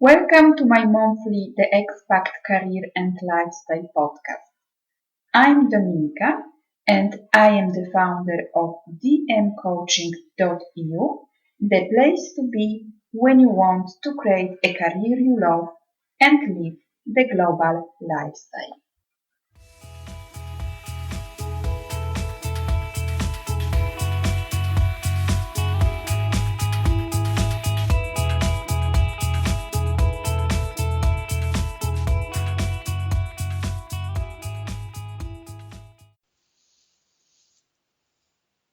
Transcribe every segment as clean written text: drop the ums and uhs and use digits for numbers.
Welcome to my monthly The Expat Career and Lifestyle podcast. I'm Dominika and I am the founder of dmcoaching.eu, the place to be when you want to create a career you love and live the global lifestyle.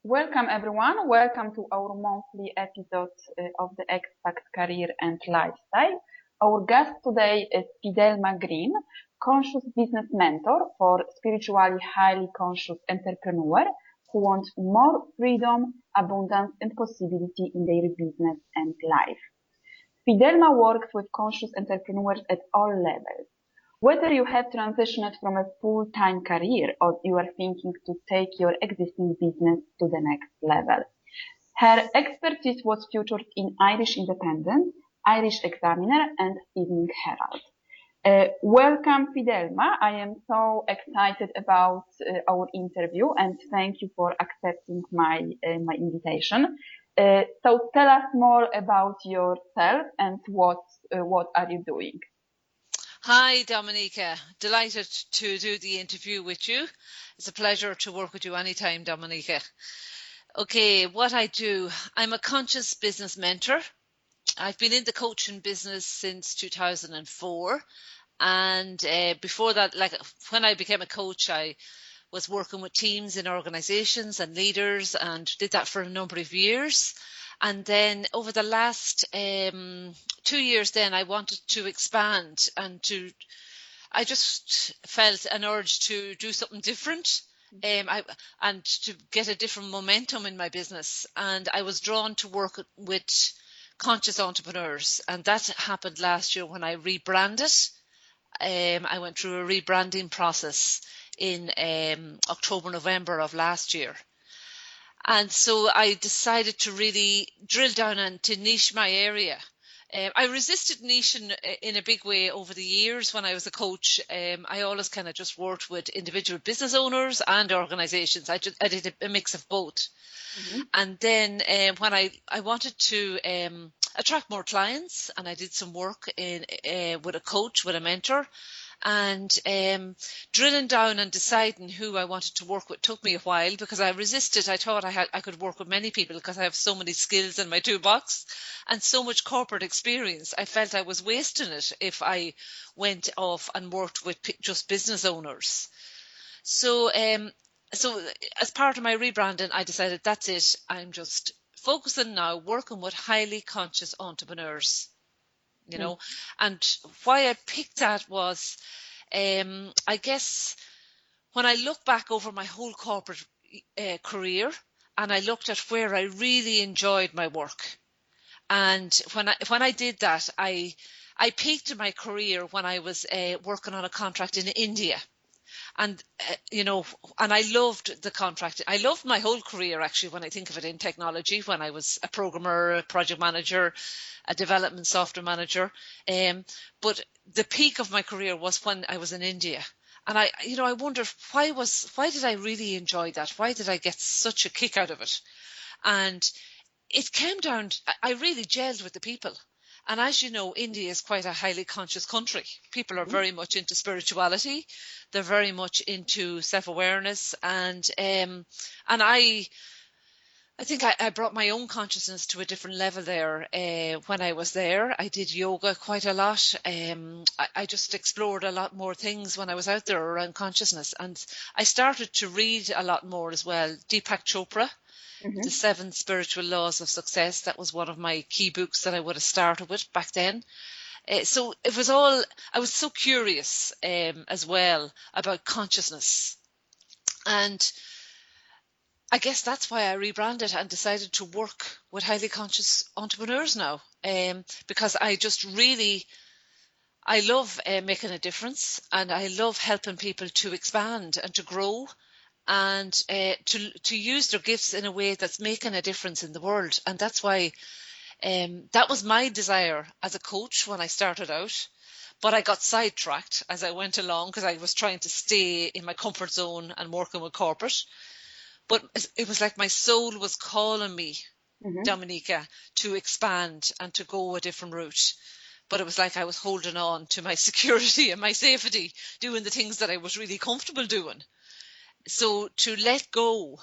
Welcome everyone. Welcome to our monthly episode of the Expat Career and Lifestyle. Our guest today is Fidelma Greene, conscious business mentor for spiritually highly conscious entrepreneurs who want more freedom, abundance and possibility in their business and life. Fidelma works with conscious entrepreneurs at all levels. Whether you have transitioned from a full-time career or you are thinking to take your existing business to the next level. Her expertise was featured in Irish Independent, Irish Examiner and Evening Herald. Welcome, Fidelma. I am so excited about our interview and thank you for accepting my invitation. So tell us more about yourself and what are you doing? Hi, Dominika. Delighted to do the interview with you. It's a pleasure to work with you anytime, Dominika. Okay, what I do, I'm a conscious business mentor. I've been in the coaching business since 2004. And before that, when I became a coach, I was working with teams in organizations and leaders and did that for a number of years. And then over the last 2 years, then I wanted to expand I just felt an urge to do something different and to get a different momentum in my business. And I was drawn to work with conscious entrepreneurs. And that happened last year when I rebranded. I went through a rebranding process in October, November of last year. And so I decided to really drill down and to niche my area. I resisted niching in a big way over the years when I was a coach. I always kind of just worked with individual business owners and organizations. I did a mix of both. Mm-hmm. And then when I wanted to attract more clients, and I did some work with a coach, with a mentor, and drilling down and deciding who I wanted to work with took me a while because I resisted. I thought I could work with many people because I have so many skills in my toolbox and so much corporate experience. I felt I was wasting it if I went off and worked with just business owners. So as part of my rebranding, I decided that's it. I'm just focusing now, working with highly conscious entrepreneurs. And why I picked that was, I guess, when I look back over my whole corporate career and I looked at where I really enjoyed my work. And when I did that, I peaked in my career when I was working on a contract in India. And, and I loved the contract. I loved my whole career, actually, when I think of it in technology, when I was a programmer, a project manager, a development software manager. But the peak of my career was when I was in India. And I wonder why did I really enjoy that? Why did I get such a kick out of it? And it came down, I really gelled with the people. And as you know, India is quite a highly conscious country. People are very much into spirituality. They're very much into self-awareness. And I think I brought my own consciousness to a different level there when I was there. I did yoga quite a lot. I just explored a lot more things when I was out there around consciousness. And I started to read a lot more as well. Deepak Chopra. Mm-hmm. The 7 Spiritual Laws of Success. That was one of my key books that I would have started with back then. So it was all, I was so curious as well about consciousness. And I guess that's why I rebranded and decided to work with highly conscious entrepreneurs now. Because I just really, I love making a difference and I love helping people to expand and to grow and to use their gifts in a way that's making a difference in the world. And that's why That was my desire as a coach when I started out, but I got sidetracked as I went along because I was trying to stay in my comfort zone and working with corporate. But it was like my soul was calling me, Dominica, to expand and to go a different route. But it was like I was holding on to my security and my safety, doing the things that I was really comfortable doing. So to let go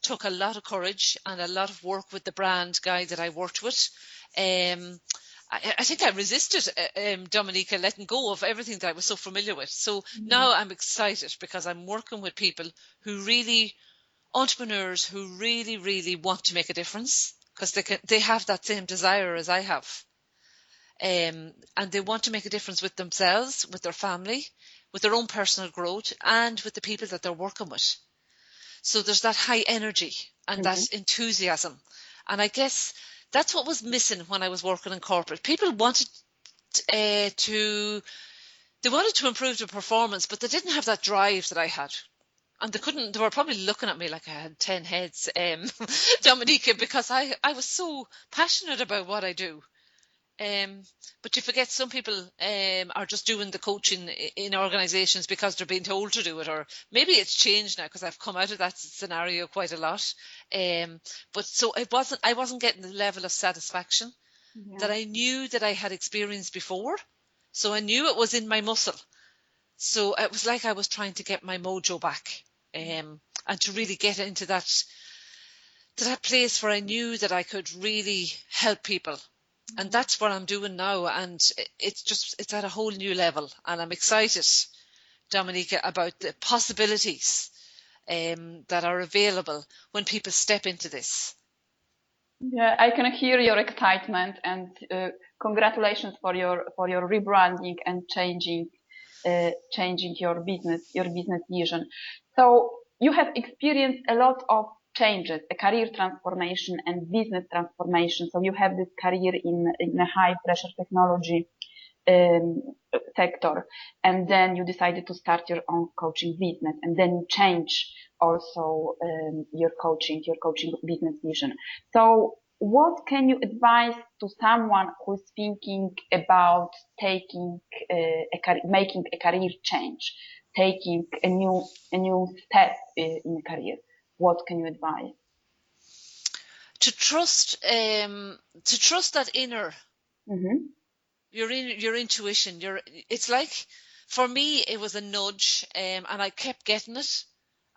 took a lot of courage and a lot of work with the brand guy that I worked with. I think I resisted, Dominica, letting go of everything that I was so familiar with. So now I'm excited because I'm working with people who really, entrepreneurs who really, really want to make a difference because they have that same desire as I have. And they want to make a difference with themselves, with their family, with their own personal growth, and with the people that they're working with. So there's that high energy and that enthusiasm. And I guess that's what was missing when I was working in corporate. People wanted to improve their performance, but they didn't have that drive that I had. And they were probably looking at me like I had 10 heads, Dominica, because I was so passionate about what I do. But you forget some people are just doing the coaching in organizations because they're being told to do it, or maybe it's changed now because I've come out of that scenario quite a lot. But so I wasn't getting the level of satisfaction that I knew that I had experienced before. So I knew it was in my muscle. So it was like I was trying to get my mojo back, and to really get into that place where I knew that I could really help people. And that's what I'm doing now. And it's at a whole new level. And I'm excited, Dominica, about the possibilities that are available when people step into this. Yeah, I can hear your excitement, and congratulations for your rebranding and changing your business vision. So you have experienced a lot of changes, a career transformation and business transformation. So you have this career in a high pressure technology sector, and then you decided to start your own coaching business, and then you change also your coaching business vision. So what can you advise to someone who's thinking about making a career change, taking a new step in a career? What can you advise? To trust that inner, your intuition. It's like, for me, it was a nudge, and I kept getting it.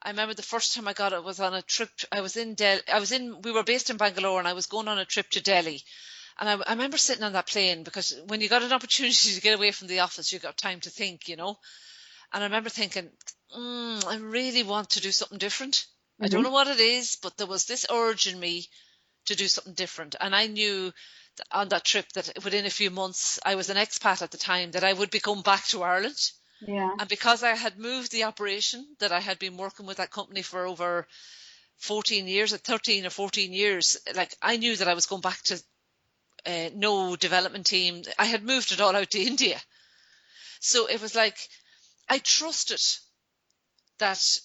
I remember the first time I got it was on a trip. We were based in Bangalore, and I was going on a trip to Delhi. And I remember sitting on that plane, because when you got an opportunity to get away from the office, you got time to think, And I remember thinking, I really want to do something different. I don't know what it is, but there was this urge in me to do something different. And I knew that on that trip that within a few months, I was an expat at the time, that I would be going back to Ireland. Yeah. And because I had moved the operation, that I had been working with that company for over 13 or 14 years, like, I knew that I was going back to no development team. I had moved it all out to India. So it was like, I trusted that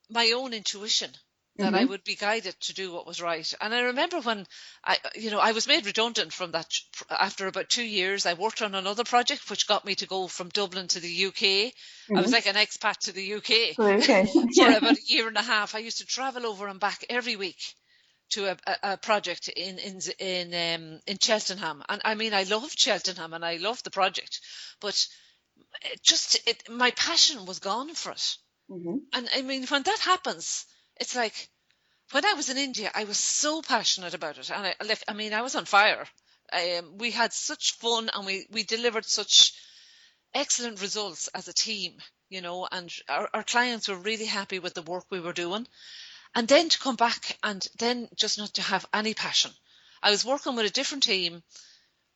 my own intuition, that I would be guided to do what was right. And I remember when I was made redundant from that after about 2 years. I worked on another project which got me to go from Dublin to the UK. I was like an expat to the UK for about a year and a half. I used to travel over and back every week to a project in Cheltenham. And I mean, I loved Cheltenham and I loved the project, but my passion was gone for it. And I mean, when that happens, it's like, when I was in India, I was so passionate about it. And I was on fire. We had such fun, and we delivered such excellent results as a team, and our clients were really happy with the work we were doing. And then to come back and then just not to have any passion. I was working with a different team,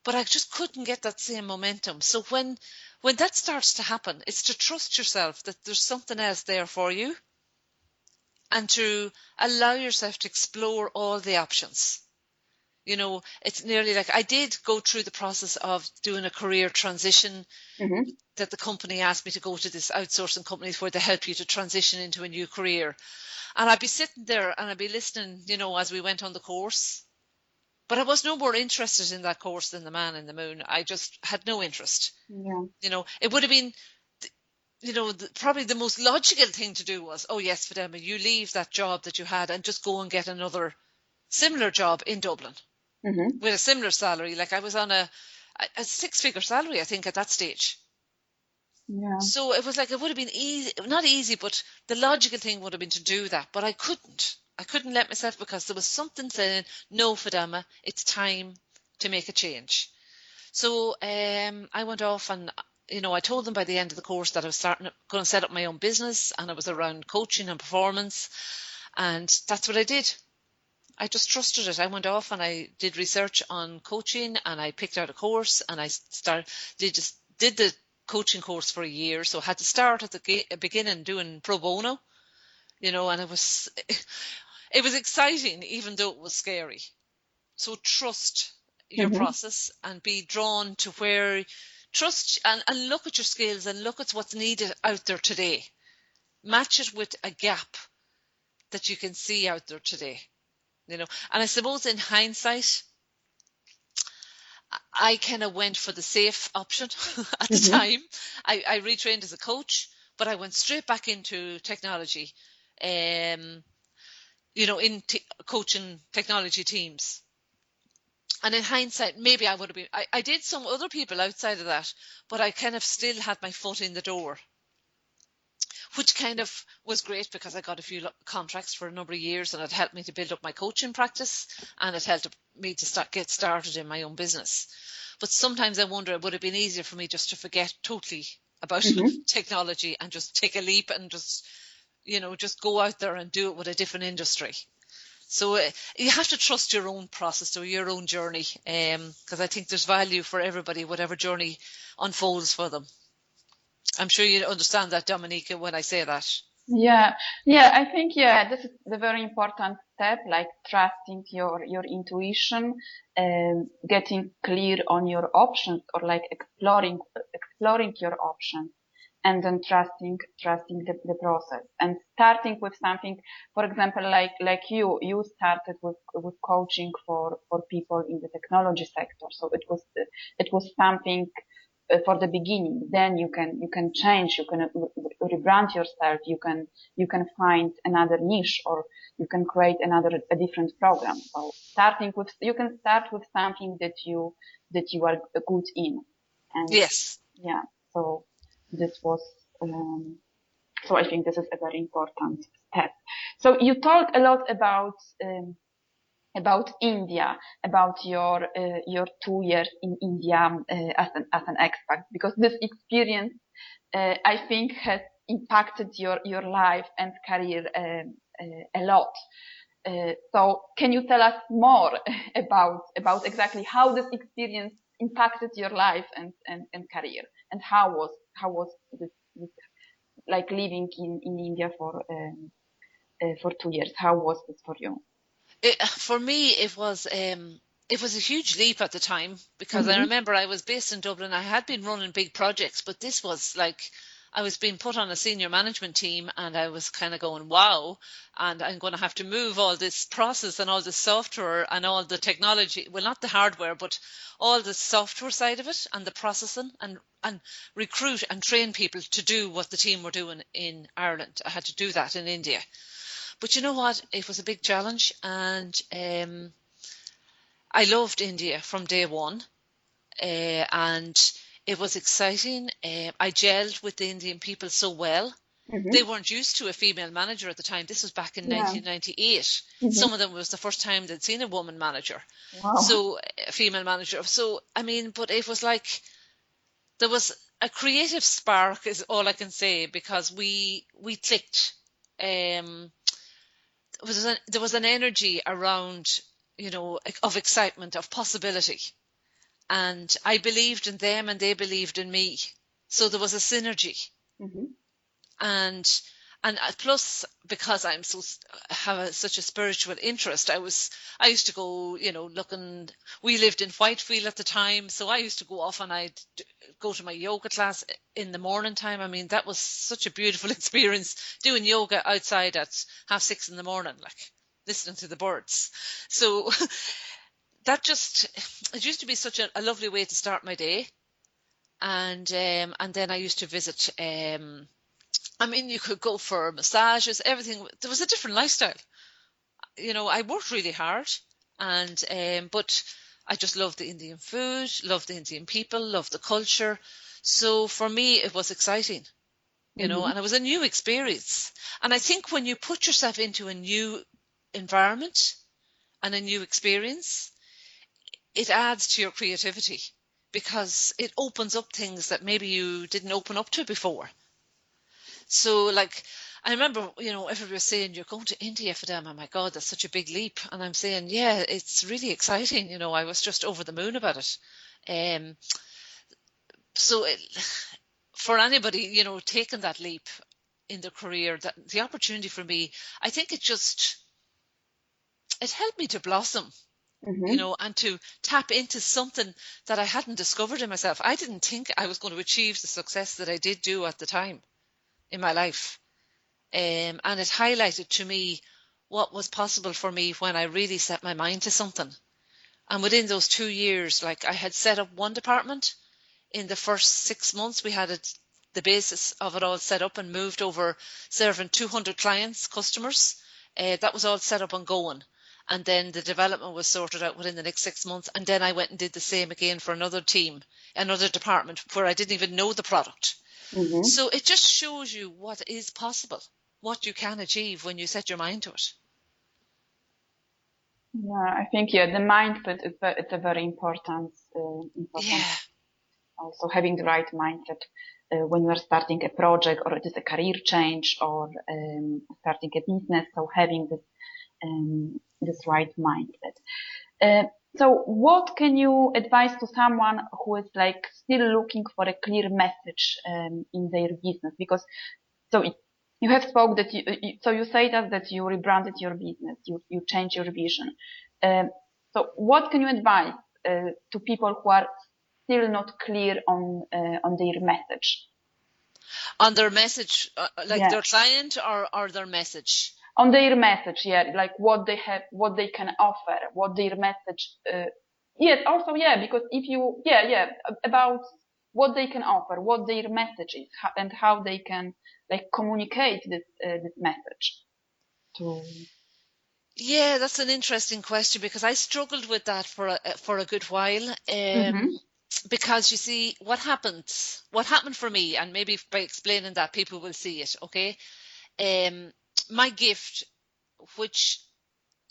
but I just couldn't get that same momentum. So when that starts to happen, it's to trust yourself that there's something else there for you, and to allow yourself to explore all the options. It's nearly like I did go through the process of doing a career transition, that the company asked me to go to this outsourcing company where they help you to transition into a new career. And I'd be sitting there and I'd be listening, as we went on the course. But I was no more interested in that course than the man in the moon. I just had no interest. Yeah. It would have been, probably the most logical thing to do was, oh yes, Fidelma, you leave that job that you had and just go and get another similar job in Dublin with a similar salary. Like I was on a 6-figure salary, I think, at that stage. Yeah. So it was like, it would have been easy, not easy, but the logical thing would have been to do that. But I couldn't let myself, because there was something saying, no, Fidelma, it's time to make a change. So I went off and, I told them by the end of the course that I was going to set up my own business, and it was around coaching and performance. And that's what I did. I just trusted it. I went off and I did research on coaching, and I picked out a course, and I did the coaching course for a year. So I had to start at the beginning doing pro bono, and it was exciting, even though it was scary. So trust your process and be drawn to where, trust and look at your skills and look at what's needed out there today. Match it with a gap that you can see out there today. And I suppose in hindsight, I kind of went for the safe option at the time. I retrained as a coach, but I went straight back into technology, in coaching technology teams. And in hindsight, maybe I would have been, I did some other people outside of that, but I kind of still had my foot in the door, which kind of was great, because I got a few contracts for a number of years, and it helped me to build up my coaching practice, and it helped me to get started in my own business. But sometimes I wonder, it would have been easier for me just to forget totally about technology and just take a leap and just go out there and do it with a different industry. So you have to trust your own process or your own journey, because I think there's value for everybody, whatever journey unfolds for them. I'm sure you understand that, Dominica, when I say that. Yeah, I think, this is the very important step, like trusting your intuition, getting clear on your options, or like exploring your options, and then trusting the process, and starting with something. For example, like you started with coaching for people in the technology sector, so it was something for the beginning. Then you can change, you can rebrand yourself, you can find another niche, or you can create a different program. So you can start with something that you are good in. And yes. Yeah. So this was, so I think this is a very important step. So you talked a lot about India, about your 2 years in India as an expat, because this experience, I think, has impacted your life and career a lot. So can you tell us more about exactly how this experience impacted your life and career, and how was this like living in India for 2 years? How was this for you? For me, it was a huge leap at the time, because I remember I was based in Dublin. I had been running big projects, but this was like, I was being put on a senior management team, and I was kind of going, wow, and I'm going to have to move all this process and all the software and all the technology, well, not the hardware, but all the software side of it and the processing, and recruit and train people to do what the team were doing in Ireland. I had to do that in India. But you know what? It was a big challenge, and I loved India from day one, and it was exciting. I gelled with the Indian people so well. They weren't used to a female manager at the time. This was back in 1998. Some of them was the first time they'd seen a woman manager. Wow. So a female manager. So, but it was like, there was a creative spark, is all I can say, because we clicked. There was an energy around, of excitement, of possibility. And I believed in them and they believed in me. So there was a synergy. And And plus, because have such a spiritual interest, I used to go, looking. We lived in Whitefield at the time, so I used to go off and I'd go to my yoga class in the morning time. I mean, that was such a beautiful experience, doing yoga outside at 6:30 in the morning, like listening to the birds. So it used to be such a lovely way to start my day. And then I used to visit. You could go for massages, everything. There was a different lifestyle. I worked really hard, but I just loved the Indian food, loved the Indian people, loved the culture. So for me, it was exciting, and it was a new experience. And I think when you put yourself into a new environment and a new experience, it adds to your creativity because it opens up things that maybe you didn't open up to before. So, like, I remember, everybody was saying, you're going to India, Fidelma, my God, that's such a big leap. And I'm saying, yeah, it's really exciting. I was just over the moon about it. For anybody, taking that leap in their career, the opportunity for me, I think it helped me to blossom, and to tap into something that I hadn't discovered in myself. I didn't think I was going to achieve the success that I did do at the time in my life. And it highlighted to me what was possible for me when I really set my mind to something. And within those 2 years, like, I had set up one department. In the first 6 months, we had the basis of it all set up and moved over, serving 200 customers. That was all set up and going. And then the development was sorted out within the next 6 months. And then I went and did the same again for another team, another department where I didn't even know the product. So it just shows you what is possible, what you can achieve when you set your mind to it. Yeah, I think, the mindset it's a very important. Yeah. Also having the right mindset when you are starting a project, or it is a career change, or starting a business. So having this right mindset. So what can you advise to someone who is like still looking for a clear message in their business? Because you have spoke that so you said that you rebranded your business, you changed your vision. So what can you advise to people who are still not clear on their message? On their message, their client or their message? On their message, like what they have, what they can offer, what their message. Yes, also, because if you, about what they can offer, what their message is, and how they can like communicate this message to. Yeah, that's an interesting question, because I struggled with that for a good while. Because you see, what happened for me, and maybe by explaining that, people will see it. Okay, my gift, which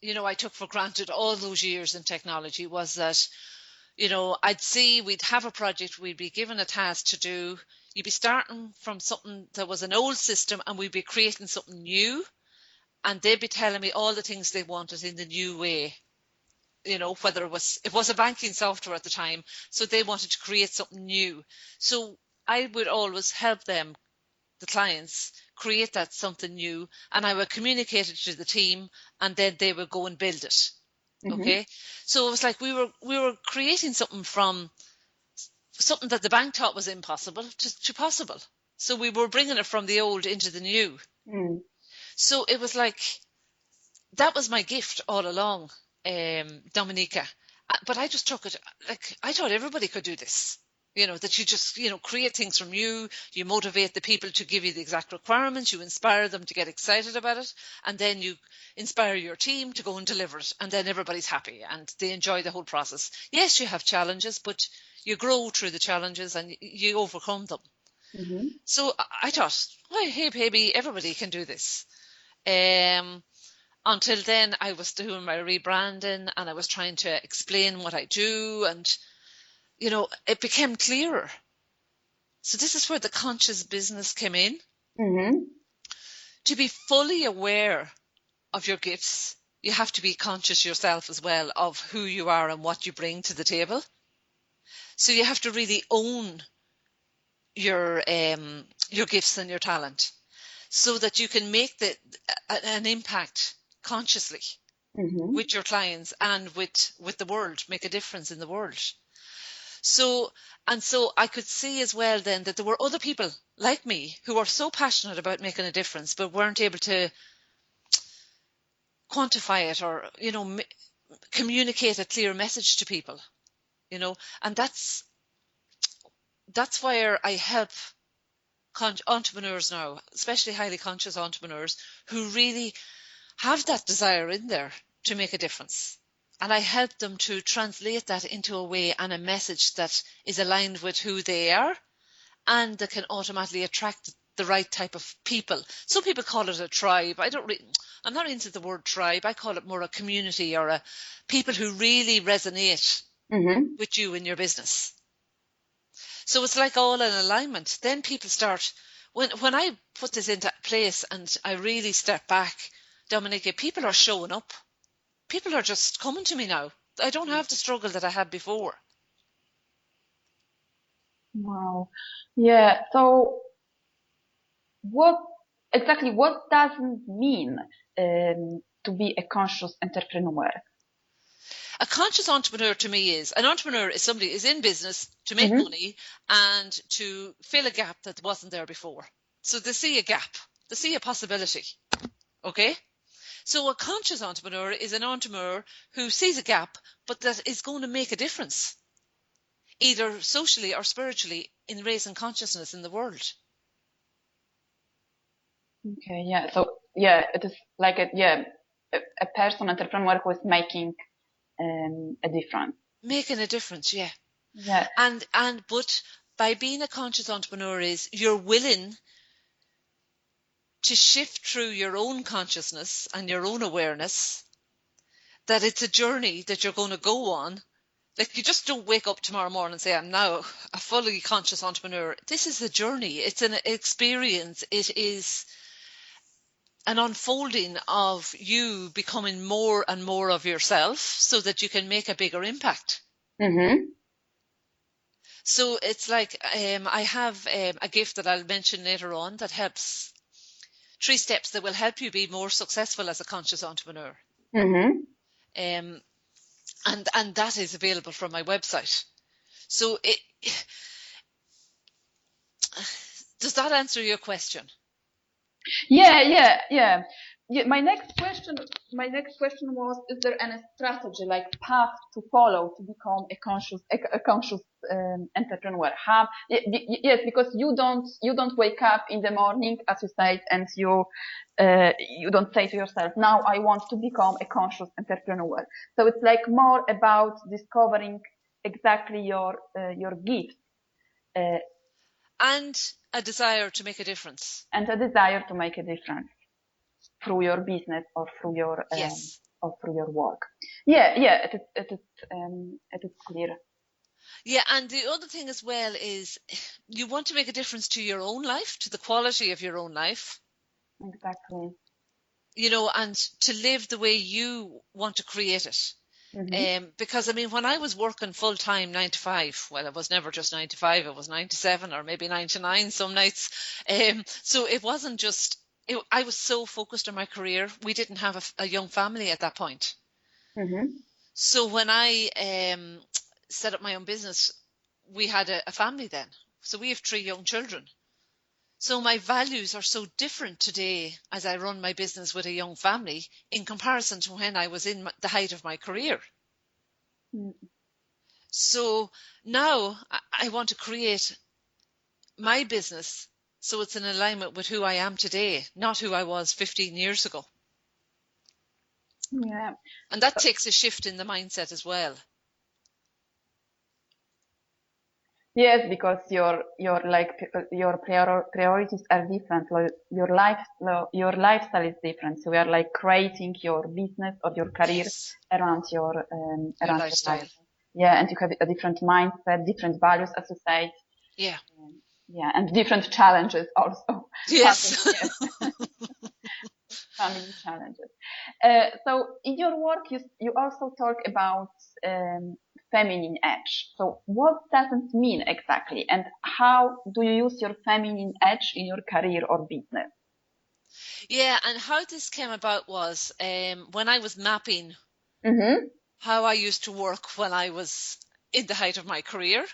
I took for granted all those years in technology, was that I'd see we'd have a project, we'd be given a task to do. You'd be starting from something that was an old system, and we'd be creating something new, and they'd be telling me all the things they wanted in the new way. Whether it was a banking software at the time, so they wanted to create something new. So I would always help them, the clients, create that something new, and I would communicate it to the team, and then they would go and build it. Okay, so it was like we were creating something from something that the bank thought was impossible to possible. So we were bringing it from the old into the new. So it was like, that was my gift all along, Dominica. But I just took it, like, I thought everybody could do this. That you just, create things from you motivate the people to give you the exact requirements, you inspire them to get excited about it, and then you inspire your team to go and deliver it, and then everybody's happy and they enjoy the whole process. Yes, you have challenges, but you grow through the challenges and you overcome them. So I thought, well, hey, baby, everybody can do this. Until then, I was doing my rebranding and I was trying to explain what I do, and it became clearer. So this is where the conscious business came in. To be fully aware of your gifts, you have to be conscious yourself as well of who you are and what you bring to the table. So you have to really own your gifts and your talent. so that you can make an impact consciously with your clients and with the world, make a difference in the world. So I could see as well then that there were other people like me who are so passionate about making a difference, but weren't able to quantify it or, communicate a clear message to people, and that's where I help entrepreneurs now, especially highly conscious entrepreneurs who really have that desire in there to make a difference. And I help them to translate that into a way and a message that is aligned with who they are and that can automatically attract the right type of people. Some people call it a tribe. I'm not into the word tribe. I call it more a community or a people who really resonate with you in your business. So it's like all in alignment. Then people start, when I put this into place and I really step back, Dominica, people are showing up. People are just coming to me now. I don't have the struggle that I had before. Wow. Yeah. So what does it mean to be a conscious entrepreneur? A conscious entrepreneur to me is, an entrepreneur is somebody who is in business to make money and to fill a gap that wasn't there before. So they see a gap, they see a possibility. Okay? So a conscious entrepreneur is an entrepreneur who sees a gap, but that is going to make a difference, either socially or spiritually, in raising consciousness in the world. Okay, yeah. So yeah, it is like a person entrepreneur who is making a difference. Making a difference, yeah. Yeah. But by being a conscious entrepreneur is you're willing to shift through your own consciousness and your own awareness, that it's a journey that you're going to go on. Like, you just don't wake up tomorrow morning and say, I'm now a fully conscious entrepreneur. This is a journey. It's an experience. It is an unfolding of you becoming more and more of yourself so that you can make a bigger impact. So it's like I have a gift that I'll mention later on that helps, 3 steps that will help you be more successful as a conscious entrepreneur. And that is available from my website. So does that answer your question? Yeah. My next question was: is there any strategy, like path to follow to become a conscious entrepreneur? Yes, because you don't wake up in the morning, as you said, and you don't say to yourself, now I want to become a conscious entrepreneur. So it's like more about discovering exactly your gift. And a desire to make a difference. And a desire to make a difference through your business or through your yes. Or through your work. Yeah, it is clear. Yeah, and the other thing as well is you want to make a difference to your own life, to the quality of your own life. Exactly. And to live the way you want to create it. Because, I mean, when I was working full time, 9 to 5, well, it was never just 9 to 5, it was 9 to 7 or maybe 9 to 9 some nights. So it wasn't just, I was so focused on my career. We didn't have a young family at that point. So when I set up my own business, we had a family then. So we have 3 young children. So my values are so different today as I run my business with a young family in comparison to when I was in the height of my career. So now I want to create my business so it's in alignment with who I am today, not who I was 15 years ago. Yeah. And that takes a shift in the mindset as well. Yes, because your priorities are different. Your lifestyle is different. So we are like creating your business or your career around your lifestyle. Life. Yeah, and you have a different mindset, different values, as you say. Yeah. Yeah, and different challenges also. Yes. Family challenges. So in your work, you also talk about feminine edge. So what does it mean exactly, and how do you use your feminine edge in your career or business? Yeah, and how this came about was when I was mapping Mm-hmm. how I used to work when I was in the height of my career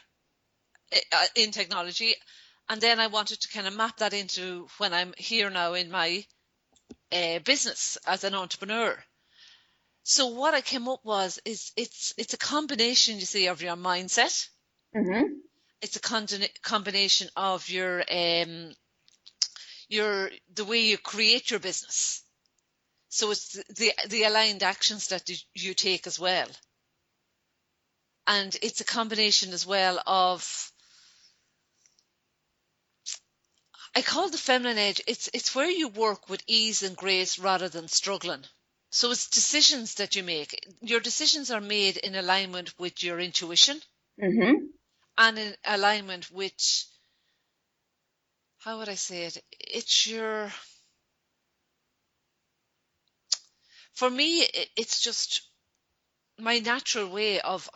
in technology. And then I wanted to kind of map that into when I'm here now in my business as an entrepreneur. So what I came up is it's a combination, you see, of your mindset. Mm-hmm. It's a combination of the way you create your business. So it's the aligned actions that you take as well. And it's a combination as well of, I call the feminine edge, it's where you work with ease and grace rather than struggling. So it's decisions that you make. Your decisions are made in alignment with your intuition Mm-hmm. and in alignment with, how would I say it? It's for me, it's just my natural way of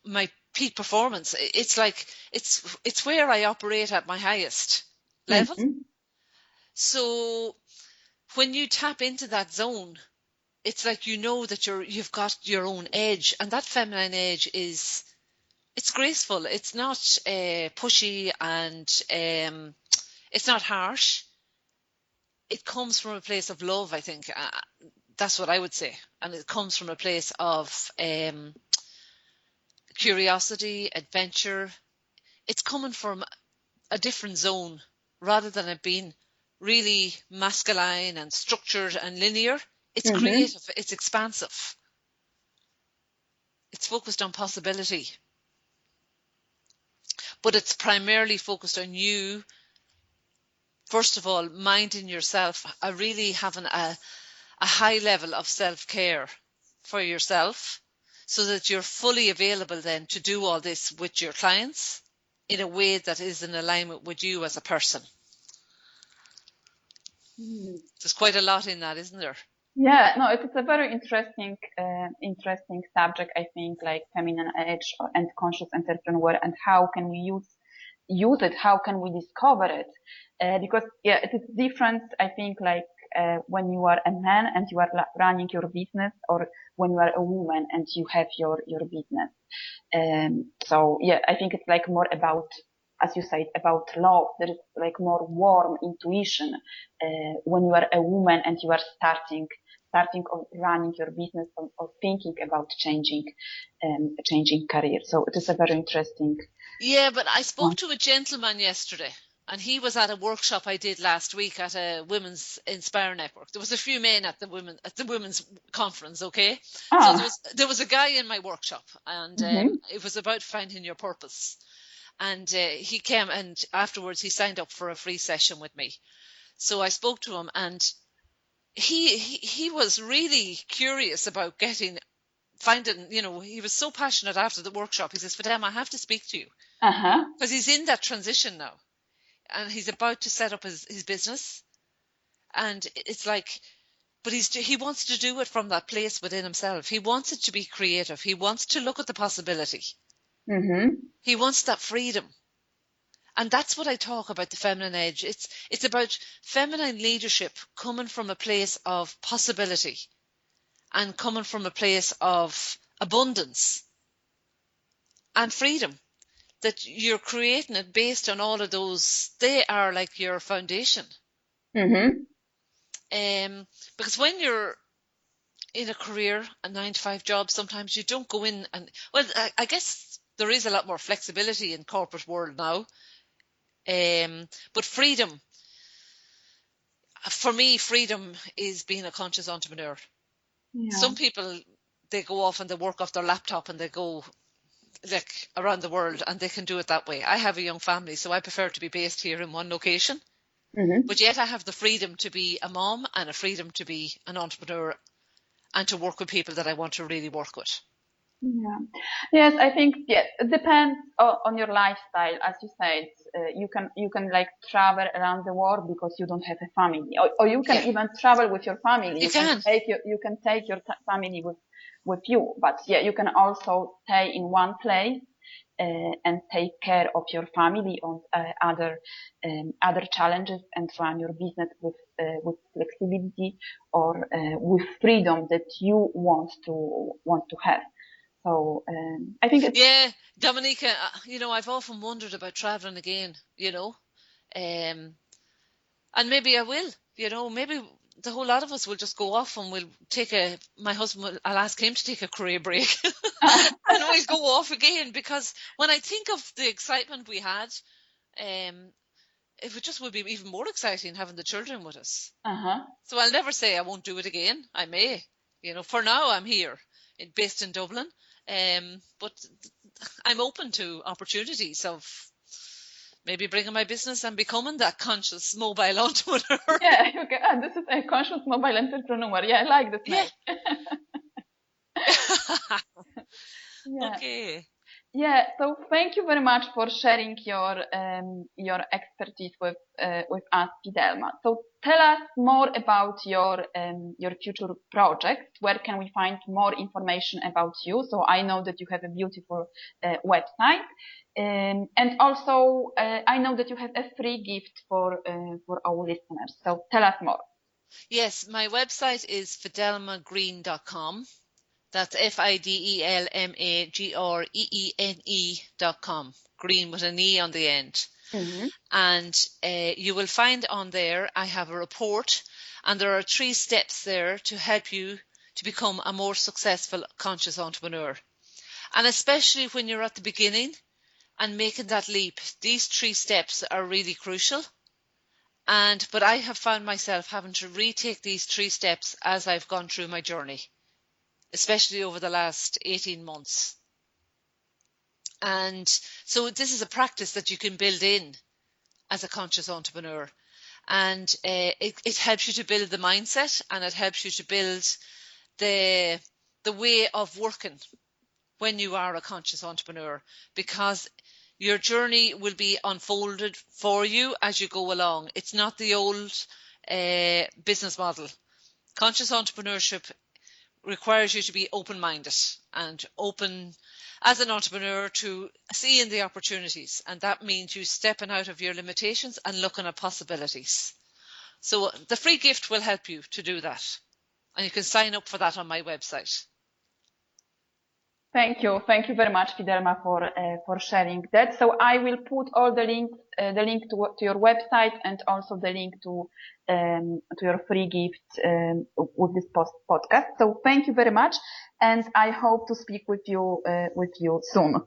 my peak performance. It's like, it's where I operate at my highest level. Mm-hmm. So when you tap into that zone, it's like you know that you've got your own edge, and that feminine edge it's graceful. It's not pushy, and it's not harsh. It comes from a place of love, I think. That's what I would say, and it comes from a place of curiosity, adventure. It's coming from a different zone rather than it being really masculine and structured and linear. It's Mm-hmm. creative, it's expansive, it's focused on possibility, but it's primarily focused on you, first of all, minding yourself, really having a high level of self-care for yourself so that you're fully available then to do all this with your clients in a way that is in alignment with you as a person. There's quite a lot in that, isn't there? Yeah, no, it's a very interesting subject. I think, like feminine edge and conscious entrepreneur, and how can we use it? How can we discover it? Because yeah, it is different. I think, like when you are a man and you are running your business, or when you are a woman and you have your business. So yeah, I think it's like more about, as you said, about love. There is like more warm intuition when you are a woman and you are starting or running your business, or thinking about changing career. So it is a very interesting Yeah, but I spoke one. to a gentleman yesterday, and he was at a workshop I did last week at a women's Inspire network. There was a few men at the women's conference, okay? So Ah, there was a guy in my workshop, and mm-hmm, it was about finding your purpose. And he came, and afterwards he signed up for a free session with me. So I spoke to him, and he was really curious about finding, he was so passionate after the workshop. He says, Fidelma, I have to speak to you, uh-huh, because he's in that transition now, and he's about to set up his business. And it's like, but he wants to do it from that place within himself. He wants it to be creative. He wants to look at the possibility. mm-hmm, He wants that freedom. And that's what I talk about, the feminine edge. It's about feminine leadership coming from a place of possibility and coming from a place of abundance and freedom. That you're creating it based on all of those. They are like your foundation. mm-hmm, Because when you're in a career, a 9 to 5 job, sometimes you don't go in and, well, I guess there is a lot more flexibility in corporate world now. But freedom, for me, freedom is being a conscious entrepreneur. yeah, Some people, they go off and they work off their laptop and they go like around the world, and they can do it that way. I have a young family, so I prefer to be based here in one location. mm-hmm. But yet I have the freedom to be a mom and a freedom to be an entrepreneur and to work with people that I want to really work with. Yeah. Yes, I think it depends on your lifestyle. As you said, you can like travel around the world because you don't have a family, or you can Yeah, even travel with your family. you You can can. take your family with you, but yeah, you can also stay in one place and take care of your family and other challenges and run your business with flexibility or with freedom that you want to have. So I think it's Dominica, I've often wondered about traveling again, and maybe I will, maybe the whole lot of us will just go off and my husband I'll ask him to take a career break and we'll go off again, because when I think of the excitement we had, it would be even more exciting having the children with us. So I'll never say I won't do it again. I may, for now I'm here based in Dublin, but I'm open to opportunities of maybe bringing my business and becoming that conscious mobile entrepreneur. Yeah, okay. This is a conscious mobile entrepreneur. Yeah, I like this name. Yeah. Okay. Yeah, so thank you very much for sharing your expertise with us, Fidelma. So tell us more about your future projects. Where can we find more information about you? So I know that you have a beautiful website, and also I know that you have a free gift for our listeners. So tell us more. Yes, my website is fidelmagreene.com. That's FIDELMAGREENE.com. Green with an E on the end. Mm-hmm. And you will find on there, I have a report, and there are 3 steps there to help you to become a more successful conscious entrepreneur. And especially when you're at the beginning and making that leap, these 3 steps are really crucial. But I have found myself having to retake these 3 steps as I've gone through my journey, especially over the last 18 months. And so this is a practice that you can build in as a conscious entrepreneur. And it helps you to build the mindset, and it helps you to build the way of working when you are a conscious entrepreneur, because your journey will be unfolded for you as you go along. It's not the old business model. Conscious entrepreneurship requires you to be open-minded and open as an entrepreneur to seeing the opportunities, and that means you stepping out of your limitations and looking at possibilities. So the free gift will help you to do that, and you can sign up for that on my website. Thank you very much, Fidelma, for sharing that. So I will put all the links, the link to your website, and also the link to your free gift with this podcast. So thank you very much, and I hope to speak with you soon.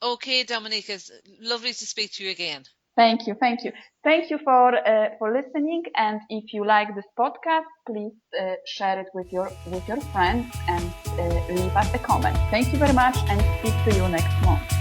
Okay, Dominica, it's lovely to speak to you again. Thank you for listening. And if you like this podcast, please share it with your friends and leave us a comment. Thank you very much, and speak to you next month.